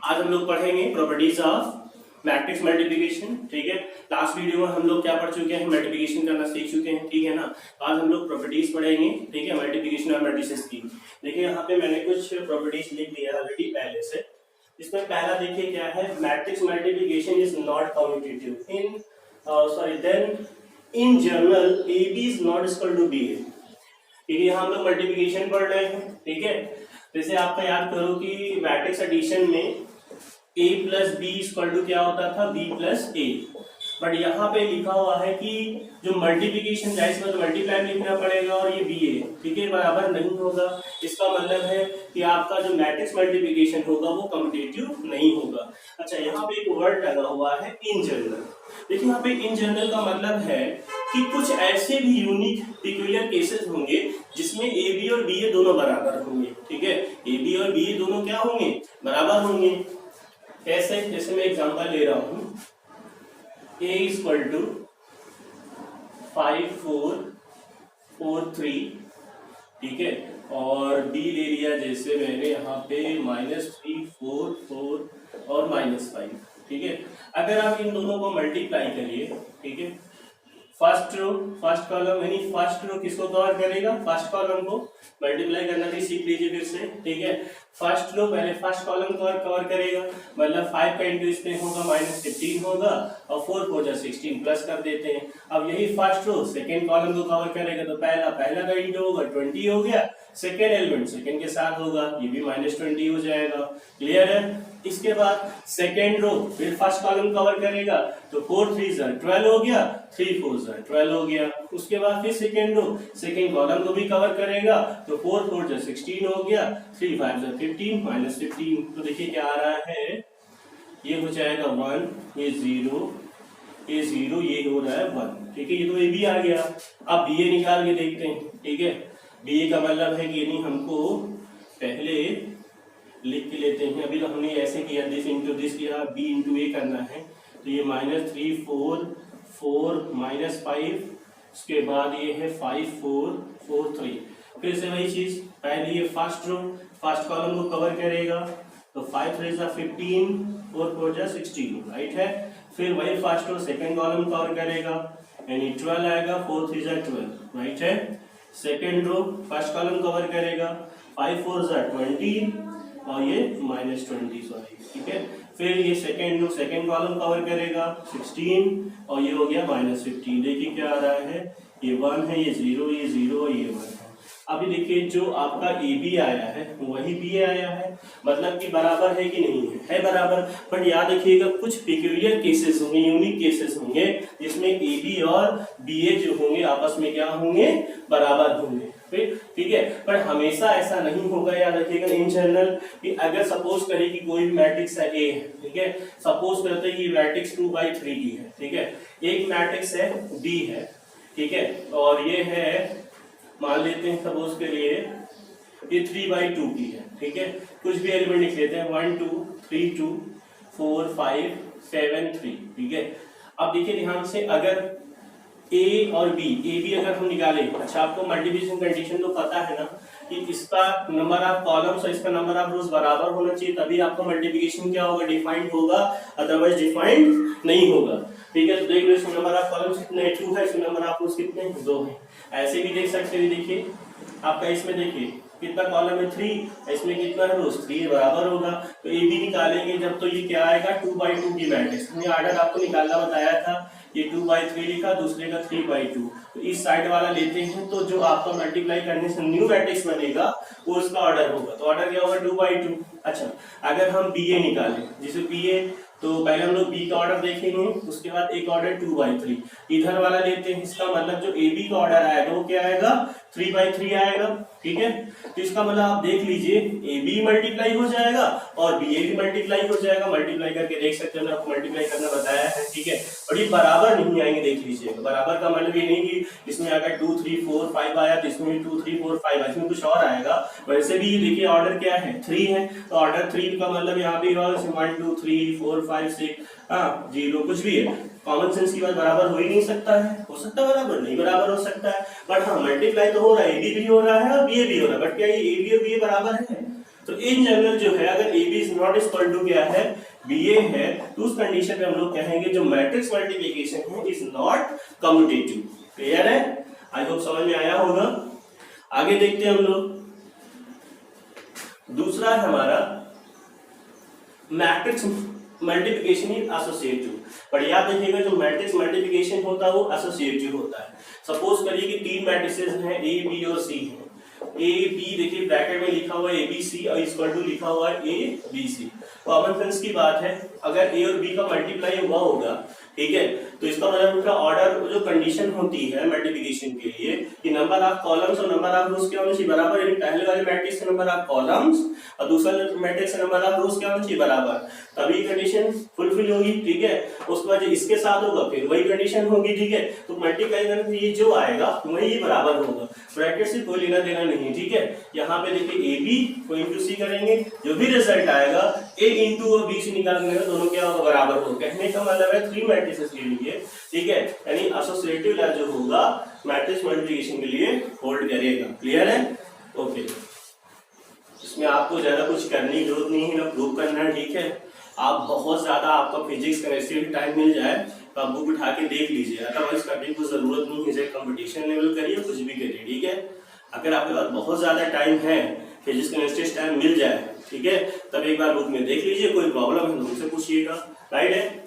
आज हम लोग पढ़ेंगे प्रॉपर्टीज ऑफ मैट्रिक्स मल्टीप्लिकेशन। ठीक है, लास्ट वीडियो में हम लोग क्या पढ़ चुके हैं, मल्टीप्लिकेशन करना सीख चुके हैं। ठीक है ना, आज हम लोग प्रॉपर्टीज पढ़ेंगे। ठीक है, मल्टीप्लिकेशन और मैट्रिसेस की। देखिए यहाँ पे मैंने कुछ प्रॉपर्टीज लिख दिया ऑलरेडी पहले से। इसमें पहला देखिए क्या है, matrix multiplication is not commutative in sorry then in general A B is not equal to B A. ठीक है, यहाँ हम लोग मल्टीप्लिकेशन पढ़ रहे हैं। ठीक है, जैसे आपका याद करो कि मैट्रिक्स एडिशन में a plus B equal to क्या होता था, b प्लस ए। बट यहाँ पे लिखा हुआ है कि जो मल्टीप्लिकेशन है इसमें तो मल्टीप्लाई लिखना पड़ेगा और ये बी ए, ठीक है, बराबर नहीं होगा। इसका मतलब है कि आपका जो मैट्रिक्स मल्टीप्लिकेशन होगा वो कम्यूटेटिव नहीं होगा। अच्छा, यहाँ पे एक वर्ड लगा हुआ है इन जनरल। देखिए यहाँ पे इन जनरल का मतलब है कि कुछ ऐसे भी यूनिक पिक्यूलियर केसेस होंगे जिसमें ए बी और बी ए दोनों बराबर होंगे। ठीक है, ए बी और बी ए दोनों क्या होंगे, बराबर होंगे। कैसे, जैसे मैं एग्जांपल ले रहा हूं, a इक्वल टू 5 4 4 3, ठीक है, और b ले लिया जैसे मैंने यहाँ पे -3 4 4 और -5। ठीक है, अगर आप इन दोनों को मल्टीप्लाई करिए, ठीक है, फर्स्ट रो फर्स्ट कॉलम यानी फर्स्ट रो किसको कवर करेगा, फर्स्ट कॉलम को मल्टीप्लाई करना भी सीख लीजिए फिर से। ठीक है, फर्स्ट रो पहले फर्स्ट कॉलम कवर करेगा, मतलब 5 का इंटू इसमें होगा -15 होगा और 4 4 जा 16 प्लस कर देते हैं। अब यही फर्स्ट रो सेकंड कॉलम को कवर करेगा तो पहला का इंटू होगा 20 हो गया, सेकंड एलिमेंट सेकंड के साथ होगा, ये भी -20 हो जाएगा। क्लियर है। इसके बाद सेकेंड रो फिर फर्स्ट कॉलम कवर करेगा तो 4 3 जा 12 हो गया, 3 4 जा 12 हो गया। उसके बाद फिर सेकेंड रो सेकेंड कॉलम को भी कवर करेगा तो 4 4 जा 16 हो गया, 3 5 जा 15 -15। तो देखिए क्या आ रहा है, ये हो जाएगा 1, ये 0 ये 0, ये हो रहा है 1। ठीक है, ये तो ए बी आ गया। अब बी ए निकाल के देखते हैं। ठीक है, बी ए का मतलब है कि यानी हमको पहले लिख के लेते हैं। अभी तो हमने ऐसे किया, दिस इंटू दिस किया, बी इंटू ए करना है तो ये -3 4 4 -5, उसके बाद ये है 5 4 4 3। फिर से वही चीज, पहले ये फर्स्ट रो फर्स्ट कॉलम को कवर करेगा तो 5 3 जा 15 4 4 जा 16, राइट है। फिर वही first row second column cover करेगा यानी 12 आएगा, 4 3 जा 12, राइट है। Second row first column cover करेगा 5 4 जा 20 और ये -20, सॉरी। ठीक है, फिर ये सेकंड कॉलम कवर करेगा 16 और ये हो गया -15। देखिए क्या आ रहा है, ये 1 है, ये 0 ये 0 और ये 1 है। अभी देखिए जो आपका ए बी आया है वही बी ए आया है, मतलब कि बराबर है कि नहीं है, है बराबर। पर याद रखिएगा कुछ पिक्यूलियर केसेस होंगे, यूनिक केसेस होंगे जिसमें ए बी और बी ए जो होंगे आपस में क्या होंगे, बराबर होंगे। ठीक है, पर हमेशा ऐसा नहीं होगा। याद रखिएगा इन जनरल कि अगर सपोज करें कि कोई भी मैट्रिक्स है ए है, ठीक है, सपोज करते हैं कि मैट्रिक्स 2/3 की है। ठीक है, एक मैट्रिक्स है डी है, ठीक है, और ये है मान लेते हैं सपोज के लिए ये 3/2 की है। ठीक है, कुछ भी एलिमेंट लिख लेते हैं 1 2 3 2 4 5 7 3। ठीक है, अब देखिए ध्यान से, अगर ए और बी, ए बी अगर हम निकालें, अच्छा आपको मल्टीप्लिकेशन कंडीशन तो पता है ना कि इसका नंबर ऑफ कॉलम्स और इसका नंबर ऑफ रोज बराबर होना चाहिए, तभी आपका मल्टीप्लिकेशन क्या होगा, डिफाइंड होगा, अदरवाइज डिफाइंड नहीं होगा। ठीक है, तो देख लो इसमें नंबर ऑफ कॉलम्स कितने हैं, 2 है, इसमें नंबर ऑफ रोज कितने हैं, 2 है। ऐसे भी देख सकते हैं, देखिए आपका इसमें देखिए कितना कॉलम है 3, इसमें कितना है रोज 3, बराबर होगा। तो ए बी निकालेंगे जब तो ये क्या आएगा 2/2 की मैट्रिक्स। हमने ऑर्डर आपको निकालना बताया था, ये 2/3 लिखा, दूसरे का 3/2। तो इस साइड वाला लेते हैं तो जो आपका मल्टीप्लाई करने से न्यू मैट्रिक्स बनेगा वो इसका ऑर्डर होगा। तो ऑर्डर क्या होगा 2/2। अच्छा, अगर हम बी ए निकालें, जैसे बी ए तो पहले हम लोग बी का ऑर्डर देखेंगे, उसके बाद एक ऑर्डर 2/3 इधर वाला लेते हैं। इसका मतलब जो ए बी का ऑर्डर आएगा वो क्या आएगा, 3/3 आएगा। ठीक है, तो इसका मतलब आप देख लीजिए ए बी मल्टीप्लाई हो जाएगा और बी ए भी मल्टीप्लाई हो जाएगा। मल्टीप्लाई करके देख सकते हैं, आपको मल्टीप्लाई करना बताया है। ठीक है, और ये बराबर नहीं आएंगे, देख लीजिएगा। बराबर का मतलब ये नहीं कि इसमें अगर 2 3 4 5 आया तो इसमें 2 3 4 5 आया, इसमें कुछ और आएगा। वैसे भी देखिए ऑर्डर क्या है 3 है, तो ऑर्डर 3 का मतलब यहाँ पे 1 2 3 4 5 6 0 कुछ भी है। कॉमन सेंस की बात, बराबर हो ही नहीं सकता है, हो सकता है बराबर, नहीं बराबर हो सकता है। बट हाँ मल्टीप्लाई तो हो रहा है, ए बी भी हो रहा है और बी ए भी हो रहा है। बट क्या ये ए बी और बी ए बराबर है, तो इन जनरल जो है अगर A B is not equal to क्या है बी ए है तो उस कंडीशन में हम लोग कहेंगे जो मैट्रिक्स मल्टीप्लिकेशन है इज नॉट कम्यूटेटिव। क्लियर है? आई होप समझ में आया होगा। आगे देखते हैं हम लोग। दूसरा है हमारा मैट्रिक्स मल्टीप्लिकेशन इज एसोसिएटिव। पर याद रखिएगा जो मैट्रिक्स मल्टीप्लिकेशन होता है वो एसोसिएटिव होता है। सपोज करिए कि तीन मैट्रिसेस हैं ए बी और सी हैं। ए बी देखिए ब्रैकेट में लिखा हुआ है ए बी सी और इक्वल टू लिखा हुआ है A B C. Common sense की बात है अगर ए और बी का मल्टीप्लाई हुआ होगा, ठीक है, तो इसका मतलब उनका ऑर्डर जो कंडीशन होती है मल्टीप्लिकेशन के लिए कि नंबर ऑफ कॉलम्स और नंबर ऑफ रोज क्या होना चाहिए बराबर, यानी पहले वाले मैट्रिक्स का नंबर ऑफ कॉलम्स और दूसरा मैट्रिक्स का नंबर ऑफ रोज क्या होना चाहिए बराबर, तभी कंडीशन फुलफिल होगी। ठीक है, उसके बाद इसके साथ होगा फिर वही कंडीशन होगी। ठीक है, तो मल्टीप्लाई करने ये जो आएगा वही बराबर होगा, ब्रैकेट से कोई लेना देना नहीं। ठीक है, यहाँ पे देखिए ए बी को इंटू सी करेंगे, जो भी रिजल्ट आएगा ए इंटू और बी से निकालने का दोनों क्या होगा बराबर होगा। कहने का मतलब है थ्री मैट्रिसेस के लिए, ठीक है, यानी एसोसिएटिव लॉ जो होगा मैट्रिक्स मल्टीप्लिकेशन के लिए होल्ड करेगा। क्लियर है? ओके, इसमें आपको ज्यादा कुछ करने की जरूरत नहीं है, ना प्रूव करना है। ठीक है, आप बहुत ज्यादा आपका फिजिक्स केमिस्ट्री टाइम मिल जाए तो आप बुक उठा के देख लीजिए, अदरवाइज करने की जरूरत नहीं है। कंपटीशन लेवल करिए कुछ भी करिए। ठीक है, अगर आपके पास बहुत ज्यादा टाइम है, फिजिक्स केमिस्ट्री टाइम मिल जाए, ठीक है, तब एक बार बुक में देख लीजिए, कोई प्रॉब्लम है तो मुझसे पूछिएगा। राइट है?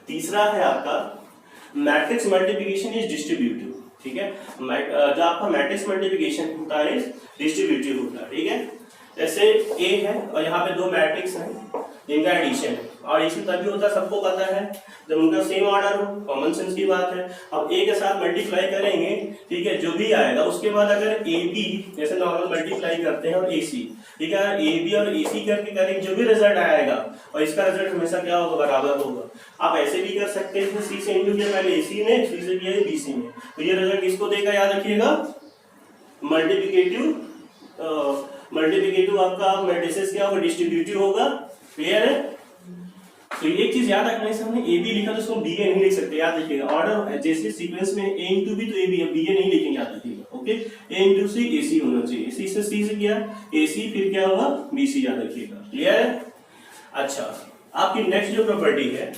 तीसरा है आपका मैट्रिक्स मल्टीप्लिकेशन इज डिस्ट्रीब्यूटिव। ठीक है, जो आपका मैट्रिक्स मल्टीप्लिकेशन होता है डिस्ट्रीब्यूटिव होता है। ठीक है, जैसे ए है और यहाँ पे दो मैट्रिक्स हैं जिनका एडिशन है, और इसी तभी होता है, सबको पता है, जब उनका सेम ऑर्डर हो, कॉमन सेंस की बात है। अब ए के साथ मल्टीप्लाई करेंगे, ठीक है, जो भी आएगा उसके बाद अगर ए बी जैसे नॉर्मल मल्टीप्लाई करते हैं और ए सी, ठीक है, ए बी और ए सी करके करेंगे, जो भी रिजल्ट आएगा और इसका रिजल्ट हमेशा क्या होगा बराबर होगा। आप ऐसे भी कर सकते हैं, सी से इंटू किया पहले ए सी ने, सी से किया बी सी ने, तो ये रिजल्ट किसको देगा याद रखिएगा, मल्टीप्लिकेटिव आपका मैट्रिसेस क्या होगा डिस्ट्रीब्यूटिव होगा। क्लियर है? तो एक चीज याद रखना है, हमने ए बी लिखा तो उसको बी ए नहीं लिख सकते, याद रखिएगा। ऑर्डर जैसे सीक्वेंस में ए इंटू बी तो ए बी बी ए नहीं लिखेंगे, याद रखिएगा। ओके, ए इंटू सी ए सी होना चाहिए, सी से किया ए सी, फिर क्या होगा बी सी, याद रखिएगा। क्लियर है? अच्छा, आपकी नेक्स्ट जो प्रॉपर्टी है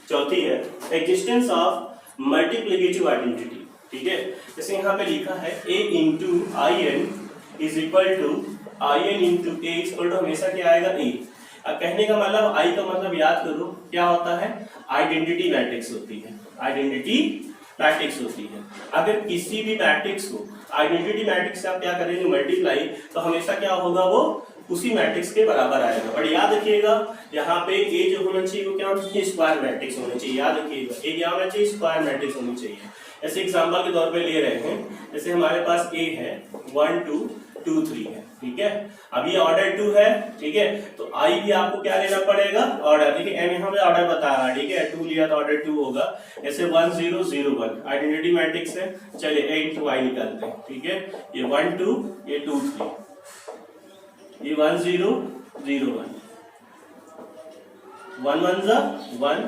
चौथी है एग्जिस्टेंस ऑफ मल्टीप्लिकेटिव आइडेंटिटी। ठीक है, जैसे यहाँ पे लिखा है A into I N is equal to I N into A equal to हमेशा क्या आएगा ए। अब कहने का मतलब आई का मतलब याद करो क्या होता है, आइडेंटिटी मैट्रिक्स होती है, आइडेंटिटी मैट्रिक्स होती है। अगर किसी भी मैट्रिक्स को आइडेंटिटी मैट्रिक्स से आप क्या करेंगे मल्टीप्लाई, तो हमेशा क्या होगा वो उसी मैट्रिक्स के बराबर आएगा। बट याद रखिएगा यहाँ पे ए जो होना चाहिए वो क्या होना चाहिए, स्क्वायर मैट्रिक्स होना चाहिए। याद रखिएगा ए क्या होना चाहिए, स्क्वायर मैट्रिक्स होनी चाहिए। ऐसे एग्जांपल के तौर पे ले रहे हैं, जैसे हमारे पास ए है 1 2 2 3 है। ठीक है, अब ये ऑर्डर 2 है। ठीक है, तो आई भी आपको क्या लेना पड़ेगा ऑर्डर। देखिए एम यहाँ पे ऑर्डर बता रहा है, ठीक है, 2 लिया तो ऑर्डर 2 होगा। ऐसे 1 0 0 1 आइडेंटिटी मैट्रिक्स है। चलिए ए इंटू आई निकालते हैं। ठीक है, ये 1 2 ये 2 3, ये 1 0 0 1 1 1 जा 1,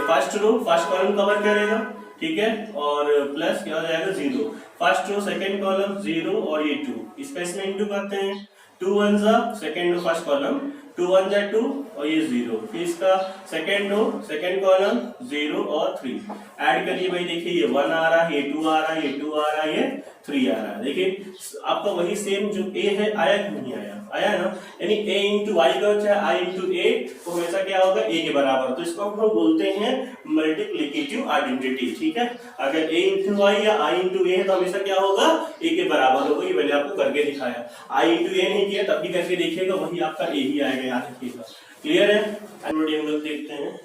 first row first column cover करेगा। ठीक है, और प्लस क्या हो जाएगा 0, फर्स्ट रो सेकंड कॉलम 0 और ये 2, इसका इसमें इंटू करते हैं। 2 1 जा सेकंड रो फर्स्ट कॉलम 2 1 जा 2 और ये 0, फिर इसका सेकंड रो सेकंड कॉलम 0 और 3 ऐड करिए भाई। देखिए ये 1 आ रहा है, ये 2 आ रहा है, ये 2 आ रहा है, ये 3 आ रहा है। देखिए आपका वही सेम जो ए है आया कि नहीं आया, आया ना, यानी a इंटू आई का चाहे आई इंटू ए तो हमेशा क्या होगा a के बराबर। तो इसको हम बोलते हैं मल्टीप्लिकेटिव आइडेंटिटी। ठीक है, अगर a इंटू आई या i इंटू ए है तो हमेशा क्या होगा a के बराबर होगा। ये मैंने आपको करके दिखाया, i इंटू ए नहीं किया तब भी करके देखिएगा, वही आपका a ही आएगा, याद रखिएगा। क्लियर है? हम लोग देखते हैं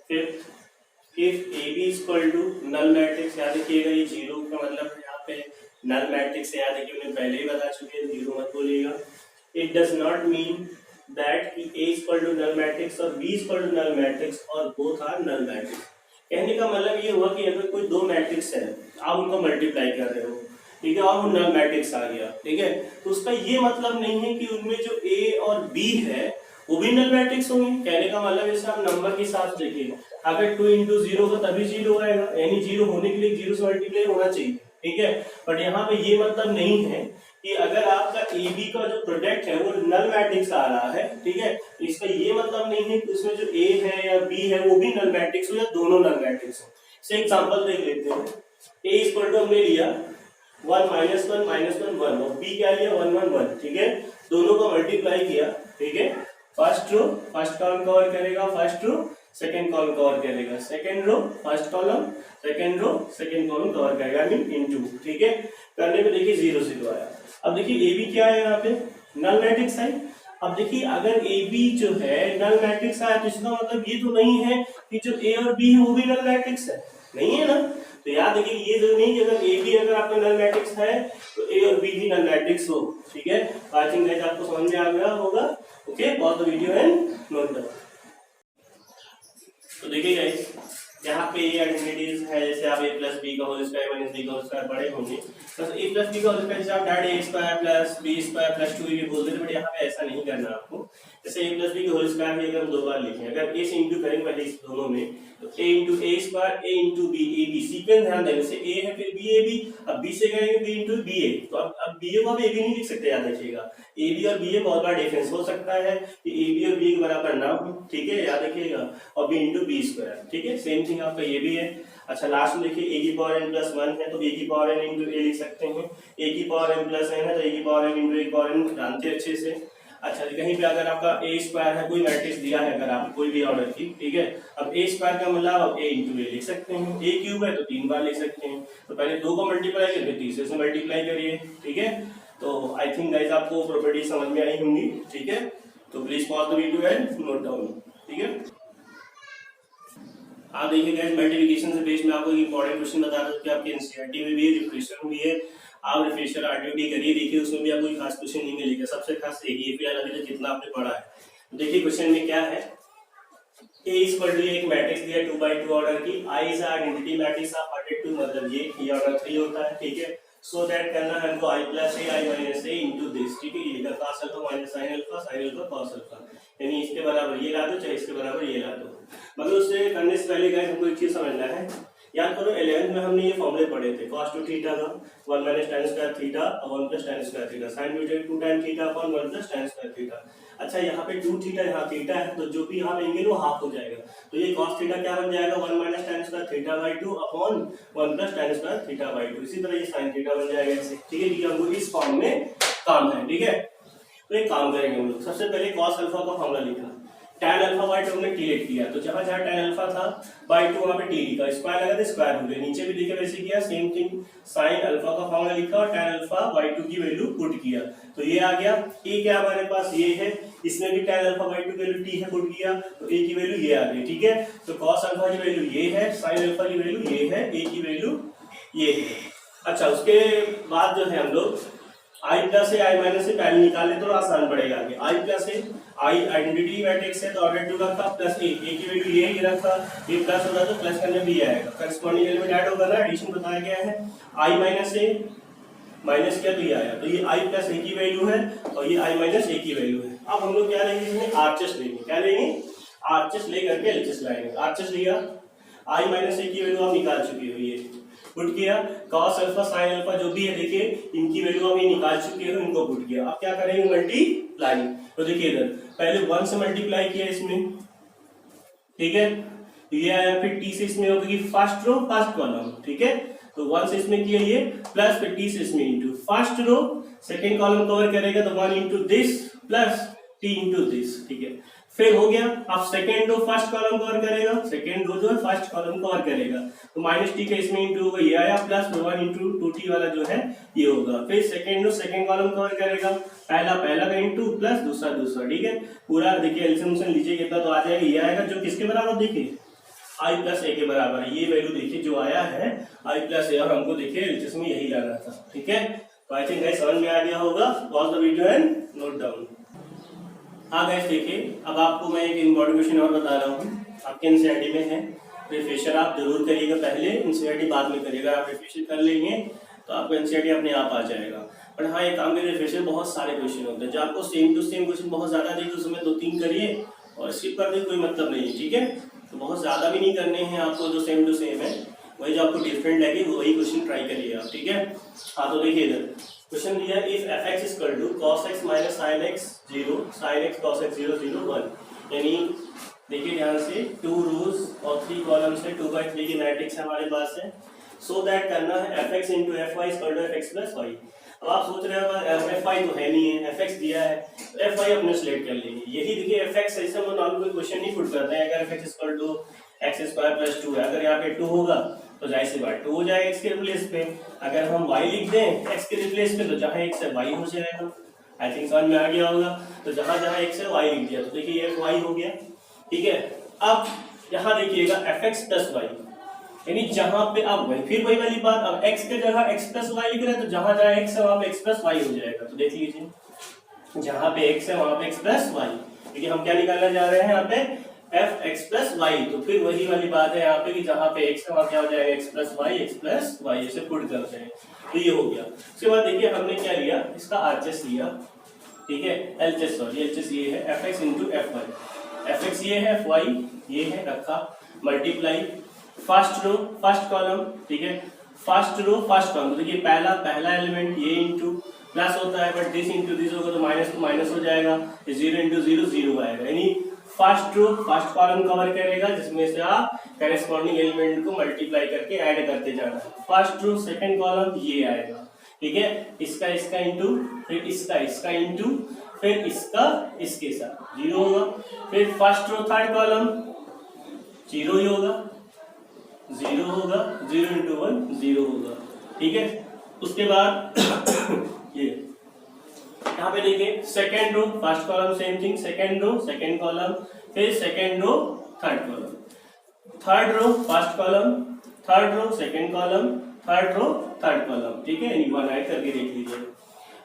फिर if A B equal to null matrix, याद रखिएगा ये 0 का मतलब है यहाँ पे नल मैट्रिक्स, याद रखिए उन्हें पहले ही बता चुके हैं, 0 मत बोलिएगा। It does not mean that A is equal to null matrix और B is equal to null matrix और both are null matrix। कहने का मतलब ये हुआ कि अगर कोई दो मैट्रिक्स है आप उनको मल्टीप्लाई कर रहे हो, ठीक है, और वो नल मैट्रिक्स आ गया, ठीक है, तो उसका ये मतलब नहीं है कि उनमें जो A और B है वो भी नल मैट्रिक्स होंगे। कहने का मतलब जैसे आप नंबर के साथ देखिए, अगर 2 इंटू 0 हो तभी 0 आएगा, यानी 0 होने के लिए 0 से मल्टीप्लाई होना चाहिए। ठीक है, बट यहाँ पे ये मतलब नहीं है कि अगर आपका ए बी का जो प्रोडक्ट है वो नल मैट्रिक्स आ रहा है, ठीक है, तो इसका ये मतलब नहीं है कि उसमें जो ए है या बी है वो भी नल मैट्रिक्स हो या दोनों नल मैट्रिक्स हो। से एग्जांपल देख लेते हैं। ए इक्वल टू हमने लिया 1 -1 -1 1 और बी क्या लिया 1 1 1, ठीक है, दोनों को मल्टीप्लाई किया, ठीक है, first row first column cover करेगा, first row second column cover करेगा, second row first column, second row second column cover करेगा, मीन इनटू, ठीक है, करने पे देखिए 0 0 आया। अब देखिए ए बी क्या है, यहाँ पे नल मैट्रिक्स है। अब देखिए अगर ए बी जो है नल मैट्रिक्स आया तो इसका मतलब ये तो नहीं है कि जो ए और बी है वो भी नल मैट्रिक्स है, नहीं है ना। तो याद रखिए ये जो नहीं कि अगर ए बी अगर आपका नल मैट्रिक्स है तो ए और बी भी नल मैट्रिक्स हो, ठीक है। आई थिंक गाइस आपको समझ में आ गया होगा। Okay, pause the video and note down. तो देखिए गाइस यहाँ पे ये आइडेंटिटीज है, जैसे आप a प्लस बी का होल स्क्वायर माइनस बी का होल स्क्वायर पढ़े होंगे, तो a प्लस बी का होल स्क्वायर जैसे आप direct a square plus B square plus 2 ये बोलते थे, बट यहाँ पे ऐसा नहीं करना आपको। जैसे a प्लस बी का होल स्क्वायर भी अगर हम 2 बार लिखें, अगर a से इंटू करेंगे पहले इस दोनों में, तो a into A square a into B, A B sequence ध्यान देने से a है फिर b a b, अब b से करेंगे b इंटू बी ए, तो अब b ए को आप a b नहीं लिख सकते, याद रखिएगा a b और b ए बहुत बड़ा डिफरेंस हो सकता है कि a b और b के बराबर ना हो, ठीक है, याद रखिएगा, और b इंटू बी स्क्वायर, ठीक है, सेम थिंग आपका ये भी है। अच्छा लास्ट में देखिए a की पावर n प्लस 1 है तो a की पावर n इंटू a लिख सकते हैं, a की पावर n प्लस n है तो a की पावर n इंटू a की पावर n जानते हैं अच्छे से। अच्छा कहीं पे अगर आपका a स्क्वायर है, कोई मैट्रिक्स दिया है अगर आप कोई भी ऑर्डर की, ठीक है, अब a स्क्वायर का मतलब आप a इंटू a लिख सकते हैं, a क्यूब है तो 3 बार लिख सकते हैं, तो पहले 2 को मल्टीप्लाई करिए तीसरे से मल्टीप्लाई करिए, ठीक है। तो आई थिंक गाइस आपको प्रॉपर्टी समझ में आई होंगी, ठीक है, तो please pause the video and note down, ठीक है। आप देखिए गाइस मल्टीप्लिकेशन से बेस में आपको इंपॉर्टेंट क्वेश्चन बता दूं कि आपके एनसीईआरटी में भी है, रिफ्रेशर में भी है, आप रिफ्रेशर आरटीओडी करिए, देखिए उसमें भी आपको कोई खास क्वेश्चन नहीं मिलेगा, सबसे खास यही है फिलहाल अभी तक जितना आपने पढ़ा है। देखिए क्वेश्चन में क्या है, A इक्वल टू एक मैट्रिक्स दिया 2x2 ऑर्डर की, I is identity matrix of order 2, मतलब ये ऑर्डर 3 होता है, ठीक है। सो दैट करना है हमको I plus A I minus A into this, ठीक है, ये cos alpha minus sin alpha cos alpha, यानी इसके बराबर ये ला दो चाहे इसके बराबर ये ला दो। मगर उससे करने से पहले गाइस हमको एक चीज समझना है, याद करो 11th में हमने ये फॉर्मूले पढ़े थे, cos 2 थीटा का 1 minus tan square theta upon plus tan square theta, sin 2 tan theta upon 1 plus tan square theta. अच्छा यहाँ पे 2 थीटा यहाँ थीटा है तो जो भी यहाँ लेंगे वो हाफ हो जाएगा, तो ये cos थीटा क्या बन जाएगा 1 minus tan square theta by 2 upon 1 plus tan square theta by 2। इसी तरह ये sin थीटा बन जाएगा ऐसे, ठीक है, क्योंकि हमको इस फॉर्म में काम है, ठीक है। तो एक काम करेंगे हम लोग, सबसे पहले cos अल्फा का फॉर्मूला लिखना, tan अल्फा बाई 2 हमने t लिख दिया, तो जहां जहां tan अल्फा था बाई 2 वहां पे t लिखा, स्क्वायर लगा तो स्क्वायर हो गया, नीचे भी देखिए वैसे किया, सेम थिंग sin अल्फा का फॉर्मूला लिखा और tan अल्फा बाई 2 की वैल्यू पुट किया, तो ये आ गया। a क्या हमारे पास ये है, इसमें भी tan अल्फा बाई 2 की वैल्यू t है, पुट किया तो a की वैल्यू ये आ गई, ठीक है। तो cos अल्फा की वैल्यू ये है, sin अल्फा की वैल्यू ये है, a की वैल्यू ये है। अच्छा उसके बाद जो है हम लोग I प्लस से I माइनस से पहले निकाले तो आसान पड़ेगा आगे, I प्लस से I आइडेंटिटी मैट्रिक्स है तो ऑर्डर 2 रखा प्लस a की वैल्यू ये रखा, ये प्लस होगा तो प्लस करने भी आएगा, करस्पॉन्डिंग एलिमेंट ऐड होगा ना, एडिशन बताया गया है, I माइनस a माइनस किया तो ये आया, तो ये I प्लस a की वैल्यू है और ये I माइनस a की वैल्यू है। अब हम लोग क्या लेंगे इसमें आरएचएस लेंगे, क्या लेंगे आरएचएस लेकर के एलएचएस लाएंगे। आरएचएस लिया, I माइनस a की वैल्यू आप निकाल चुके हो, ये पुट किया, cos अल्फा sin अल्फा जो भी है देखिए इनकी वैल्यू हम ये निकाल चुके हो, इनको पुट किया। अब क्या करेंगे मल्टीप्लाई, तो देखिए इधर पहले 1 से मल्टीप्लाई किया इसमें, ठीक है, ये आया, फिर t से इसमें होगा कि फर्स्ट रो फर्स्ट कॉलम, ठीक है, तो 1 से इसमें किया ये प्लस फिर t से इसमें into first row second column cover करेगा तो 1 into this plus t into this, ठीक है, फिर हो गया। अब second row first column cover करेगा, सेकेंड रो जो है फर्स्ट कॉलम कवर करेगा, तो माइनस टी का इसमें इंटू होगा, ये आया प्लस 1 इंटू 2t वाला जो है ये होगा, फिर second row second column cover करेगा, पहला का इंटू प्लस दूसरा, ठीक है, पूरा देखिए एलसीएम लीजिए कितना तो आ जाएगा, ये आएगा जो किसके बराबर देखिए I प्लस a के बराबर, ये वैल्यू देखिए जो आया है I प्लस a, और हमको देखिए एलसीएम में यही लाना था, ठीक है। तो आई थिंक गाइस समझ में आ गया होगा, pause the video and note down. हाँ गाइस देखिए अब आपको मैं एक इम्पोर्टेंट क्वेश्चन और बता रहा हूँ, आपके एनसीईआरटी में है, रिफ्रेशर आप जरूर करिएगा, पहले एनसीईआरटी बाद में करिएगा, आप रिफ्रेशर कर लेंगे तो आपको एनसीईआरटी अपने आप आ जाएगा। पर हाँ एक काम करिए, रिफ्रेशर बहुत सारे क्वेश्चन होते हैं, जो आपको सेम टू सेम क्वेश्चन बहुत ज्यादा देखिए उसमें 2-3 करिए और स्किप कर दे कोई मतलब नहीं है, ठीक है। तो बहुत ज्यादा भी नहीं करने हैं आपको, जो सेम टू सेम है वही जो आपको डिफरेंट लगे वही क्वेश्चन ट्राई करिए आप, ठीक है। हाँ तो देखिए इधर क्वेश्चन दिया if F X is equal to cos X minus sine X 0 sine X cos X 0 0 1, यानी देखिए ध्यान से 2 रोज और 3 कॉलम्स है, 2/3 की मैट्रिक्स हमारे पास है। सो दैट करना है F X into F Y equal to F X plus Y. अब आप सोच रहे हो एफ वाई तो है नहीं है, एफ एक्स दिया है तो एफ वाई अपने सिलेक्ट कर लेंगे। यही देखिए एफ एक्स ऐसे हम नॉर्मल कोई क्वेश्चन नहीं पुट करते हैं। अगर F X equal to X square plus 2 है, अगर यहाँ पे 2 होगा तो जाहिर सी बात 2 हो जाएगा एक्स के रिप्लेस पे। अगर हम y लिख दें एक्स के रिप्लेस पे तो जहाँ x है y हो जाएगा। आई थिंक समझ में आ गया होगा। तो जहाँ जहाँ x है y लिख दिया तो देखिए ये y हो गया, ठीक है। अब यहाँ देखिएगा एफ एक्स प्लस वाई, यानी जहाँ पे आप फिर वही वाली बात, अब x के जगह x प्लस वाई लिख रहे हैं तो जहाँ जहाँ x है वहाँ पे x प्लस वाई हो जाएगा। तो देख लीजिए जहाँ पे x है वहाँ पे x प्लस वाई, क्योंकि हम क्या निकालने जा रहे हैं यहाँ पे एफ एक्स प्लस वाई। तो फिर वही वाली बात है यहाँ पे कि जहाँ पे x है वहाँ क्या हो जाएगा x प्लस वाई, ऐसे पुट करते हैं। तो ये हो गया। उसके बाद देखिए हमने क्या लिया, इसका आरचेस लिया, ठीक है, एलचेस सॉरी एलचेस ये है F X into F Y. F X ये है, एफ वाई ये है, रखा multiply first row first column, ठीक है, फर्स्ट रो फर्स्ट कॉलम। तो देखिए पहला एलिमेंट ये इंटू प्लस होता है, बट दिस इंटू दिस होगा तो माइनस हो जाएगा, 0 इंटू 0 0 आएगा, यानी first row first column cover करेगा जिसमें से आप करेस्पॉन्डिंग एलिमेंट को मल्टीप्लाई करके ऐड करते जाना है। फर्स्ट रो सेकंड कॉलम ये आएगा, ठीक है, इसका इंटू फिर इसका इंटू फिर इसका इसके साथ 0 होगा। फिर फर्स्ट रो थर्ड कॉलम 0 ही होगा, 0 होगा, 0 इंटू 1 0 होगा, ठीक है। उसके बाद ये यहाँ पे देखिए second row first column same thing, second row second column, फिर second row third column, third row first column, third row second column, third row third column, ठीक है, वन ऐड करके देख लीजिए।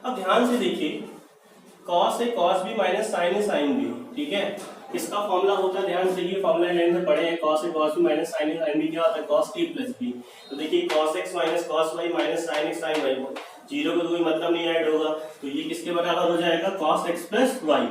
अब ध्यान से देखिए कॉस है कॉस भी माइनस साइन है साइन भी, ठीक है। इसका फॉर्मूला होता है, ध्यान से ये फॉर्मूला लेने से पढ़े हैं, कॉस है कॉस भी माइनस साइन है साइन भी क्या होता है कॉस टी प्लस बी। तो देखिए cos X minus cos Y minus sine X sine Y, 0 को तो कोई मतलब नहीं ऐड होगा, तो ये किसके बराबर हो जाएगा कॉस एक्स प्लस वाई।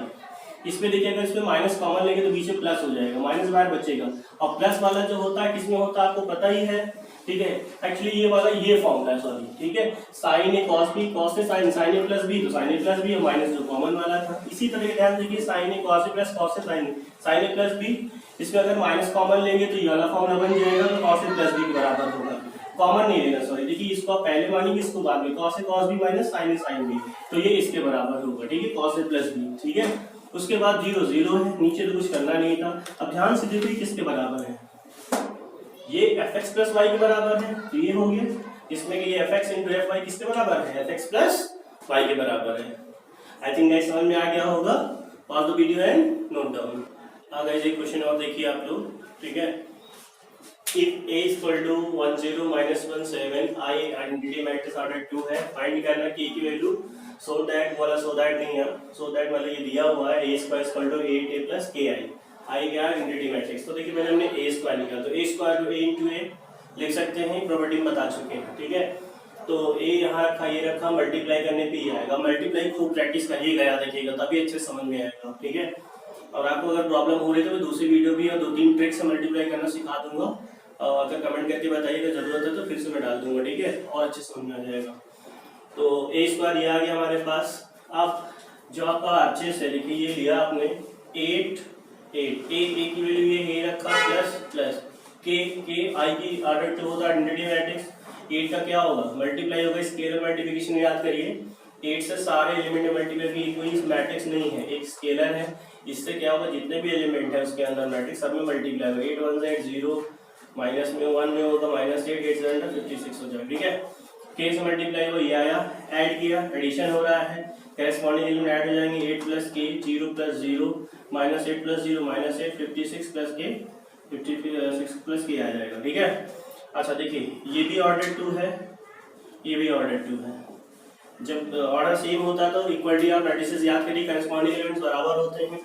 इसमें देखिए अगर इसमें माइनस कॉमन लेंगे तो बीच में प्लस हो जाएगा, माइनस बाहर बचेगा, और प्लस वाला जो होता है किसमें होता है आपको पता ही है, ठीक है। एक्चुअली ये वाला ये फॉर्मूला है, सॉरी, ठीक है, sign A cos B, cos A sign A plus B, तो साइन ए प्लस बी और माइनस जो कॉमन वाला था। इसी तरह ध्यान देखिए sign A cos A plus cos A sign A plus B, इसमें अगर माइनस कॉमन लेंगे तो ये वाला फॉर्मूला बन जाएगा, तो कॉस ए प्लस बी के बराबर होगा। कॉमन नहीं लेना, सॉरी, देखिए इसको आप पहले मानेंगे इसको बाद में, cos A cos B minus sign A sine B, तो ये इसके बराबर होगा, ठीक है, कॉस ए प्लस बी, ठीक है। उसके बाद 0 0 है, नीचे तो कुछ करना नहीं था। अब ध्यान से देखिए किसके बराबर है, ये एफ एक्स प्लस वाई के बराबर है, तो ये हो गया, जिसमें कि ये F X into F Y किसके बराबर है एफ एक्स प्लस वाई के बराबर है। आई थिंक गाइस समझ में आ गया होगा। Pause the video and note down. Guys एक क्वेश्चन और देखिए आप लोग, ठीक है। If a equal to 1 0 -1 7 i identity matrix order 2 है, फाइंड करना k की वैल्यू, सो दैट वाला सो दैट नहीं है, सो दैट मतलब ये दिया हुआ है a square equal to 8a प्लस ki, आई क्या आइडेंटिटी मैट्रिक्स। तो देखिए पहले हमने a स्क्वायर लिखा, तो a स्क्वायर को a इंटू a लिख सकते हैं, प्रॉपर्टी में बता चुके हैं, ठीक है। तो a यहाँ रखा, ये रखा, मल्टीप्लाई करने पे ही आएगा, मल्टीप्लाई खूब प्रैक्टिस करिएगा, याद रखिएगा, तभी अच्छे समझ में आएगा, ठीक है। और आपको अगर प्रॉब्लम हो रही है तो मैं दूसरी वीडियो भी और 2-3 ट्रिक से मल्टीप्लाई करना सिखा दूंगा, और अगर कमेंट करके बताइएगा जरूरत है तो फिर से मैं डाल दूंगा, ठीक है, और अच्छे समझ में आ जाएगा। तो a स्क्वायर ये आ गया हमारे पास। अब जो आपका आरचेस है, देखिए ये लिया आपने 8 8 a की वैल्यू ये रखा प्लस k i की ऑर्डर 2 होता है आइडेंटिटी मैट्रिक्स, 8 का क्या होगा मल्टीप्लाई होगा, स्केलर मल्टीप्लिकेशन याद करिए, 8 से सारे एलिमेंट मल्टीप्लाई की कोई मैट्रिक्स नहीं है, एक स्केलर है, इससे क्या होगा जितने भी एलिमेंट है उसके अंदर मैट्रिक्स सब में मल्टीप्लाई होगा, 8 1 8 0 माइनस में 1 में होगा माइनस 8 8 7 56 हो जाएगा, ठीक है। k से मल्टीप्लाई हो, ये आया, ऐड किया, एडिशन हो रहा है, करेस्पॉन्डिंग एलिमेंट ऐड हो जाएंगे, 8 plus k 0 plus 0 minus 8 plus 0 minus 8 56 plus k 56 plus k आ जाएगा, ठीक है। अच्छा देखिए ये भी ऑर्डर 2 है, ये भी ऑर्डर 2 है, जब ऑर्डर सेम होता है तो इक्वलिटी ऑफ मैट्रिसेस याद करिए, करेस्पॉन्डिंग एलिमेंट्स बराबर होते हैं,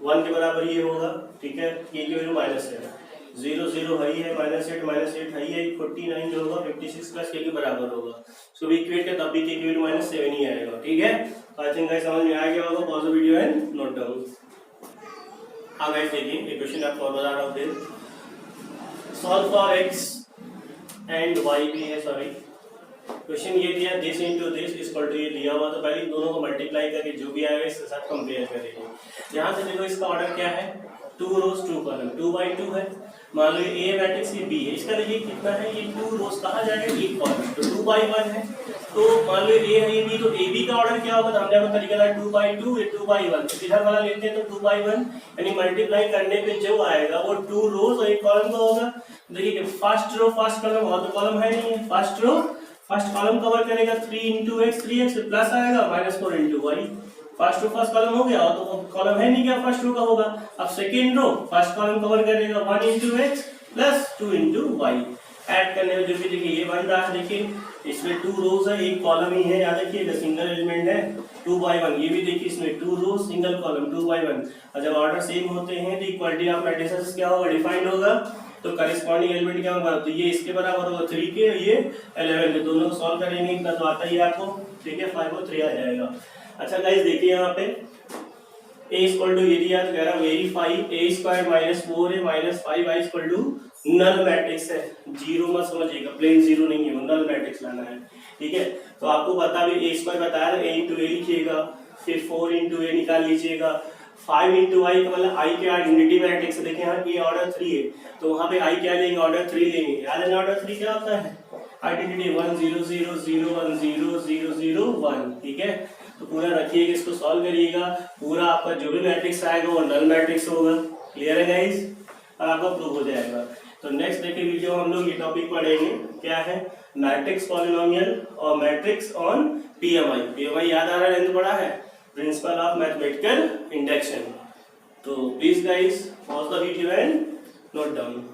1 के बराबर ये होगा, ठीक है, k की वैल्यू माइनस है, 0 0 हाई है, माइनस 8 हाई है, 49 जो होगा 56 प्लस k के बराबर होगा, सो भी इक्वेट है तब भी k की वैल्यू -7 ही आएगा, ठीक है। आई थिंक गाइस समझ में आ गया होगा, pause the video and note down. हाँ गाइस देखिए ये क्वेश्चन आपको और बता रहा हूँ, फिर solve for x and Y भी है, सॉरी क्वेश्चन ये दिया this into this equal to ये दिया हुआ, तो पहले दोनों को मल्टीप्लाई करके जो भी आएगा इसके साथ कंपेयर करेंगे। यहाँ से देखो इसका ऑर्डर क्या है, 2 रोज 2 कॉलम, 2 by 2 है। मान लो ये ए मैट्रिक्स ये बी है, इसका देखिए कितना है, ये 2 रोज कहाँ जाएगा, 1 कॉलम, तो 2 by 1 है। तो मान लो ए है ये बी, तो ए बी का ऑर्डर क्या होगा, तो हमने आपको तरीका था 2 by 2 ये 2 by 1, तो इधर वाला लेते हैं तो 2 by 1, यानी मल्टीप्लाई करने पे जो आएगा वो 2 रोज और 1 कॉलम का होगा। देखिए फर्स्ट रो फर्स्ट कॉलम, और तो कॉलम है नहीं है, first row first column cover करेगा 3 into x, 3x प्लस आएगा -4 into y। First row first column हो गया, और तो कॉलम है नहीं क्या, फर्स्ट रो का होगा। अब second row first column cover करेगा 1 into x plus 2 into y। Add करने में जो भी देखिए ये बन रहा है, देखिए इसमें 2 रोज है, एक कॉलम ही है, याद रखिए सिंगल एलिमेंट है, 2 by 1। ये भी देखिए इसमें 2 रोज सिंगल कॉलम 2 by 1, और जब ऑर्डर सेम होते हैं तो इक्वालिटी ऑफ मैट्रिसेस क्या होगा, डिफाइंड होगा। तो करेस्पॉन्डिंग एलिमेंट क्या होगा, तो ये इसके बराबर होगा 3 के, ये 11 के, दोनों को सॉल्व करेंगे इतना तो आता ही है आपको, ठीक है, 5 और 3 आ जाएगा। अच्छा गाइस देखिए यहाँ पे a इक्वल टू ये दिया, तो कह रहा वेरीफाई a स्क्वायर -4 है -5 y equal to null matrix है। जीरो मत समझिएगा, प्लेन जीरो नहीं है, नल मैट्रिक्स लाना है, ठीक है। तो आपको पता भी a स्क्वायर बताया, a into a लिखिएगा, फिर 4 into a निकाल लीजिएगा, 5 into i का मतलब i के आइडेंटिटी मैट्रिक्स है। देखिए यहाँ ये ऑर्डर 3 है, तो वहाँ पे i क्या लेंगे, ऑर्डर 3 लेंगे। याद है ऑर्डर 3 क्या होता है, आइडेंटिटी 1 0 0 0 1 0 0 0 1, ठीक है। तो पूरा रखिएगा, इसको सॉल्व करिएगा, पूरा आपका जो भी मैट्रिक्स आएगा वो नल मैट्रिक्स होगा। क्लियर है गाइस, और आपका प्रूव हो जाएगा। तो नेक्स्ट देखिए वीडियो हम लोग ये टॉपिक पढ़ेंगे, क्या है, मैट्रिक्स पॉलिनोमियल और मैट्रिक्स ऑन पीएमआई। पीएमआई याद आ रहा है, लेंथ बड़ा है, प्रिंसिपल ऑफ मैथमेटिकल इंडक्शन। तो please guys pause the video and note down.